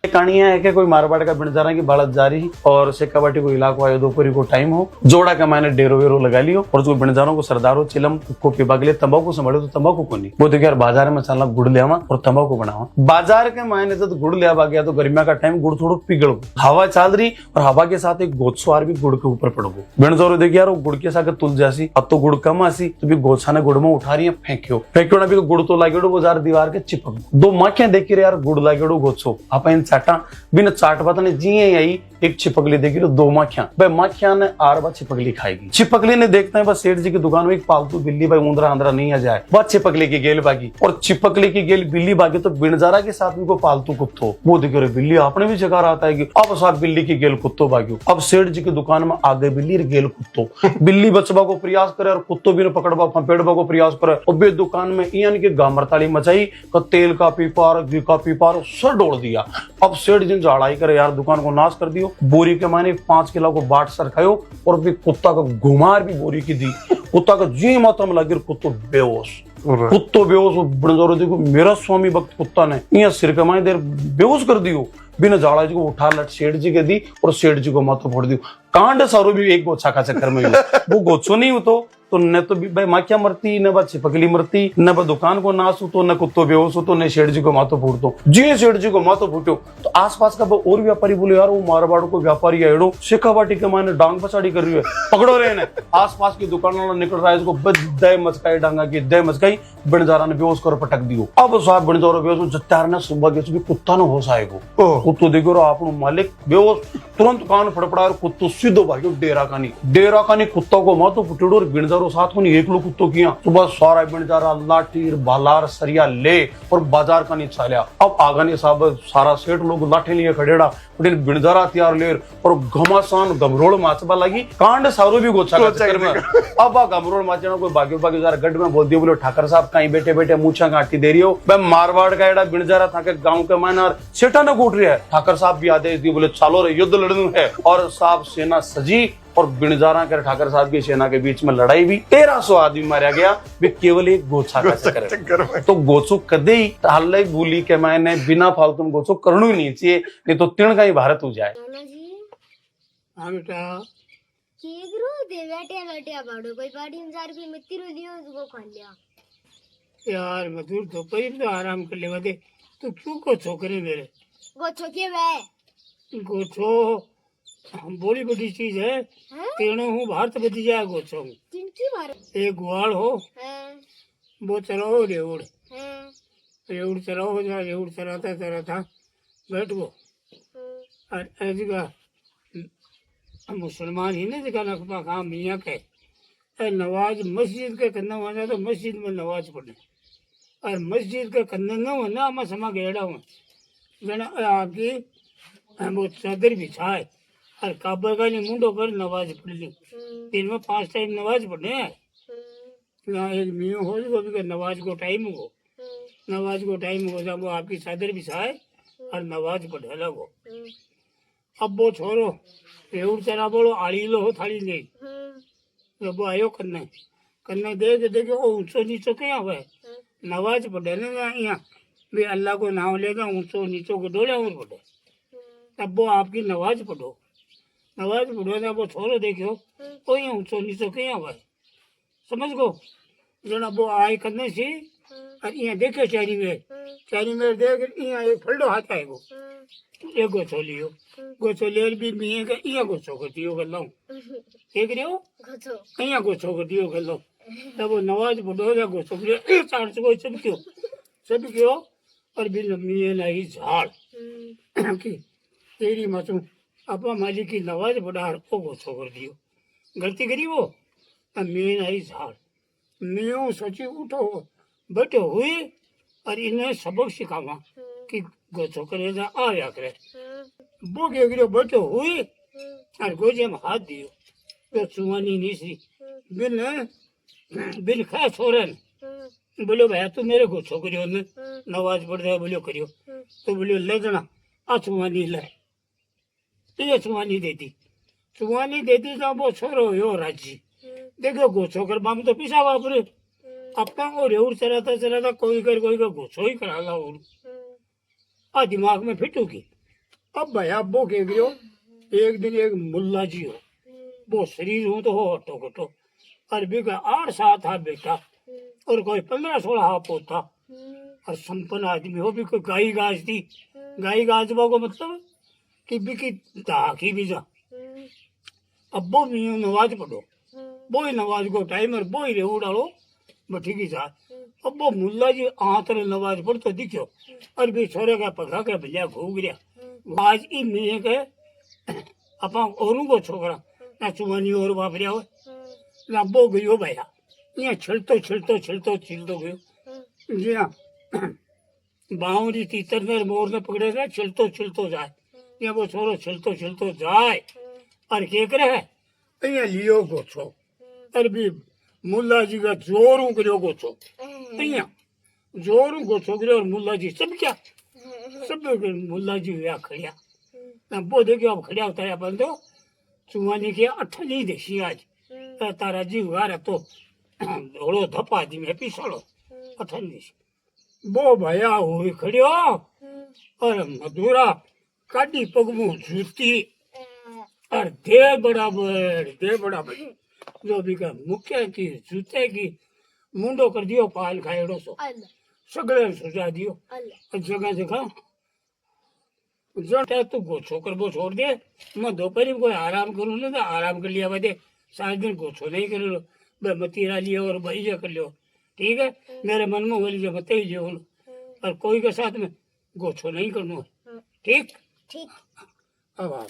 कहानियां है कि कोई मारवाड़ का बिनजारा की बालत जा रही और शेखावाटी को इलाको आयो दोपहरी को टाइम हो जोड़ा का मैंने डेरो वेरो लगा लियो और जो बिनजारों को सरदारों चिलम को पिबा के लिए तंबाकू संभाले तो तंबाकू को नहीं वो देखिए यार बाजार में चलना गुड़ ले आवा और तंबाकू बनावा बाजार के मायने जब गुड़ ले आवा गया तो गर्मिया का टाइम गुड़ थोड़ा पिघल हवा चल रही और हवा के साथ एक गोदसवार भी गुड़ के ऊपर पड़ गो बिनजोर देखिए यार वो गुड़ के साथ तुल जासी अब तो गुड़ कम आसी तो भी गोछा ने गुड़ में उठा रही है फेंक्यो ना भी गुड़ तो लागेड़ो वो जार दीवार के चिपक दो माखियां देखी रहे यार गुड़ लागेड़ो गोछो आप इन चाटा बिन चाट पता नहीं जी आई एक छिपकली देखी तो दो माखियां भाई माखियां ने आर बार छिपकली खाएगी छिपकली ने देखते हैं बस सेठ जी की दुकान में एक पालतू बिल्ली भाई उंदरा अंदरा नहीं आ जाए बस छिपकली की गेल बागी और छिपकली की गेल बिल्ली बागी तो बिनजारा के साथ में को पालतू कुत्तो वो देखो रे बिल्ली आपने भी जगह आता है कि अब साहब बिल्ली की गेल कुत्तो बागी अब सेठ जी की दुकान में आगे बिल्ली गेल कुत्तो बिल्ली बचवा को प्रयास करे और कुत्तो भी ने पकड़वा फंपेड़वा को प्रयास करे और बे दुकान में इयान की गामरताली मचाई का तेल का पीपार घी का पीपार सर डोड़ दिया अब सेठ जी झाड़ाई करे यार दुकान को नाश कर दियो बोरी के माने 5 किलो को बाट सर खायो और भी कुत्ता का घुमार भी बोरी की दी कुत्ता का जी मातम लगी कुत्तो बेहोश कुत्तो बेहोश बड़जोरो देखो मेरा स्वामी भक्त कुत्ता ने यहाँ सिर के माने देर बेहोश कर दियो बिना झाड़ा जी को उठा लट सेठ जी के दी और सेठ जी को माथो फोड़ दियो कांड सारो भी एक गोछा का चक्कर में वो गोछो नहीं हो तो न तो भाई माखिया मरती न बा छिपकली मरती न बा दुकान को नाश हो तो न कुत्तो बेहोश हो तो न सेठ जी को माथो फूटतो जी सेठ जी को माथो फूटो तो आसपास का और व्यापारी बोले यार वो मारवाड़ को व्यापारी है एड़ो शेखावाटी के माने डांग पछाड़ी कर रही है पकड़ो रहे ने आसपास की दुकान वाला निकल रहा है इसको दय मचकाई डांगा की दय मचकाई बिनजारा ने बेहोश कर पटक दियो अब साहब बिनजारा बेहोश जत्तार ने सुबह के कुत्ता ने होश आएगो कुत्तो देखो आपनो मालिक बेहोश तुरंत कान फड़फड़ा और कुत्तो सीधो भाग्यो डेरा कानी कुत्ता को माथो फुटेड़ो और बिनजारा साथ में एक लोग कुत्तों किया सुबह सारा बिनजारा लाठीर बालार सरिया ले और बाजार का नहीं चालिया अब आगानी साहब सारा सेठ लोग लाठी लिए खड़ेड़ा बिनजारा तैयार ले और घमासान गमरोड़ माचबा लगी कांड सारो भी गोछा का चक्कर में अब गमरोड़ माचना कोई बाकी जरा गढ़ में बोल दियो बोले ठाकर साहब कहीं बैठे बैठे मूछा गांठी दे रही हो मैं मारवाड़ का एड़ा बिनजारा था के गांव के मायना सेठा ने कूट रही है ठाकर साहब भी आदेश दिए बोले चालो रे युद्ध लड़नू है और साहब सेना सजी और बिनजारा कर ठाकर साहब की सेना के बीच में लड़ाई भी 1300 आदमी मारा गया वे केवल एक गोछा का चक्कर है तो गोचो कदे ही हल्ले बोली के मैंने बिना फालतू में गोचो करनू ही नहीं चाहिए नहीं तो तिण का ही भारत हो जाए हाँ बेटा केगरो दे बैठे बाड़ो कोई पार्टी में 4 रुपए मित्ती रो दियो उसको खा लिया यार मजदूर तो पर तो आराम कर लेवा दे तो क्यों को छोकरे मेरे गोछो के वे गोछो बड़ी बड़ी चीज है तेणो हूँ भारत बदी जाए गोछो किनकी भारत एक ग्वाल हो वो चलाओ रेउड़ रेउड़ चलाओ रेउड़ चलाता बैठ गो और ऐसी का मुसलमान ही नहीं दिखा नकपा कहा मियाँ के नवाज मस्जिद के कन्ना होना तो मस्जिद में नवाज पढ़े और मस्जिद के कन्ने न होना मैं समा गेड़ा हूँ जना आपकी वो चादर बिछाए और काबा का मुंडो कर नवाज पढ़ ली दिन में 5 टाइम नवाज पढ़े हैं एक मियों हो वो भी नवाज को टाइम हो जब वो आपकी चादर बिछाए और नवाज पढ़े लगो अब वो छोरो रेउड़ चला बोलो आड़ी लो हो थाली नहीं जब वो आयो कन्ने देख ओ ऊंचो नीचो क्या हुआ नवाज पढ़े ना यहाँ वे अल्लाह को नाम लेगा ऊंचो नीचो को डोले और पढ़े तब वो आपकी नवाज पढ़ो ना वो छोरो देखो ओ यहाँ ऊंचो नीचो क्या हुआ समझ गो जना वो आए करने से और यहाँ देखे चारी में देख यहाँ एक फल्डो हाथ आएगो एक गोछो लियो भी मियाँ का यहाँ गोछो कर दियो कर लाऊं देख रहे हो यहाँ गोछो कर दियो कर लो तब वो नवाज पढ़ो या गोछो कर लियो 400 सब क्यों और भी मियाँ लाई झाड़ की तेरी मासूम अपा मालिक की नवाज पढ़ा वो गोछो कर दियो गलती करी वो अब मियाँ लाई झाड़ मियों सोची उठो बैठे हुए और इन्हें सबक सिखावा कि गोछो करेगा आया करे वो क्या करो बैठे हुए और गोजे में हाथ दियो तो सुहानी नीसी बिन खा छोरन बोलो भैया तू मेरे गोछो करियो ने नवाज पढ़ दे बोलो करियो तो बोलो ले जाना सुहानी ले ये सुहानी देती तो वो छोरो हो राजी देखो गोछो कर बाम तो पीछा वापरे अपना को रेउड़ चलाता कोई का गोछो ही करा ला आ दिमाग में फिट होगी। अब भैया वो कह गयो एक दिन एक मुल्ला जी हो, वो शरीर हो तो हो हटो कटो, और बिका 8-7 हाथ बेटा और कोई 15-16 हाथ पोता, और संपन्न आदमी हो भी कोई गाय गाज थी। गाय गाजवा को मतलब कि बिकी धाकी भी जा। अब वो भी नमाज पढ़ो, वो ही नमाज को टाइम और वो ही रेऊ डालो बठी की जा। अब वो मुल्ला जी आतर नमाज पढ़ तो दिखो और भी छोरे का पखा के भैया घूम गया। आज ई में के अपा औरों को छोकरा ना चुमानी और वापरिया हो ना वो गयो भैया यहाँ छिलतो गयो जिया बावरी तीतर ने मोर ने पकड़े थे छिलतो जाए। ये वो छोरो छिलतो जाए और के करे यहाँ लियो गोछो और भी मुल्ला जी का जोरू करो गोछो यहाँ जोरू गोछो करो और मुल्ला जी सब क्या सब मुल्ला जी हुआ खड़िया ना वो देखो अब खड़िया उतारा बंदो चुमानी के 8 नहीं देसी आज तारा जी हुआ रे तो धोड़ो धप आदमी में पिसड़ो 8 नहीं वो भया हुई खड़ियो और मधुरा काटी पगमू जूती और दे बराबर जो भी का मुख्य की जूते की मुंडो कर दियो पाल खाएड़ो सो सगले सुझा दियो जगह जटा तू गोछो कर वो छोड़ दे मैं दोपहर में कोई आराम करूँ ना तो आराम कर लिया बदे सारे दिन गोछो नहीं कर लो मतीरा लिया और भैया कर लो ठीक है। मेरे मन में बोली मत ही जो और कोई के साथ में गोछो नहीं करना ठीक ठीक। अब आप